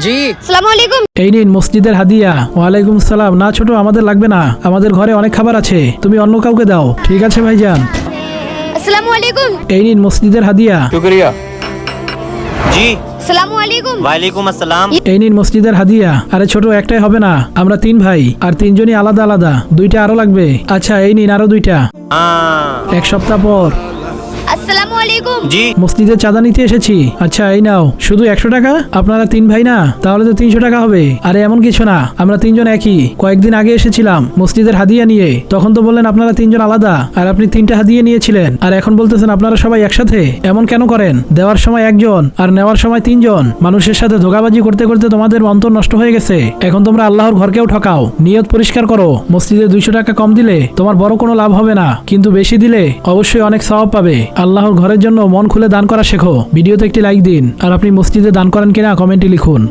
জি। আসসালামু আলাইকুম। এই নিন মসজিদের হাদিয়া। ওয়ালাইকুম সালাম। না ছোট, আমাদের লাগবে না, আমাদের ঘরে অনেক খাবার আছে, তুমি অন্য কাউকে দাও। ঠিক আছে ভাইজান। আসসালামু আলাইকুম। এই নিন মসজিদের হাদিয়া। শুক্রিয়া। জি। আসসালামু আলাইকুম। ওয়ালাইকুম আসসালাম। এই নিন মসজিদের হাদিয়া। আরে ছোট, একটাই হবে না, আমরা 3 ভাই, আর 3 জনই আলাদা আলাদা, 2টা আরো লাগবে। আচ্ছা এই নিন আরো 2টা। এক সপ্তাহ পর। আসসালামু আলাইকুম। জি। মসজিদে চাঁদা নিতে এসেছি। আচ্ছা এই নাও, শুধু 100 টাকা। আপনারা 3 ভাই না, তাহলে তো 300 টাকা হবে। আরে এমন কিছু না, আমরা 3 জন একই। কয়েকদিন আগে এসেছিলাম মসজিদের হাদিয়া নিয়ে, তখন তো বললেন আপনারা 3 জন আলাদা, আর আপনি 3টা হাদিয়া নিয়েছিলেন, আর এখন বলতেছেন আপনারা সবাই একসাথে। এমন কেন করেন? দেওয়ার সময় 1 জন আর নেওয়ার সময় 3 জন। মানুষের সাথে ধোঁকাবাজি করতে করতে তোমাদের অন্তর নষ্ট হয়ে গেছে। এখন তোমরা আল্লাহর ঘরকেও ঠকাও। নিয়ত পরিষ্কার করো। মসজিদে 200 টাকা কম দিলে তোমার বড় কোনো লাভ হবে না, কিন্তু বেশি দিলে অবশ্যই অনেক সওয়াব পাবে। আল্লাহর ঘরের জন্য মন খুলে দান করা শেখো। ভিডিওতে একটি লাইক দিন, আর আপনি মসজিদে দান করেন কিনা কমেন্টে লিখুন।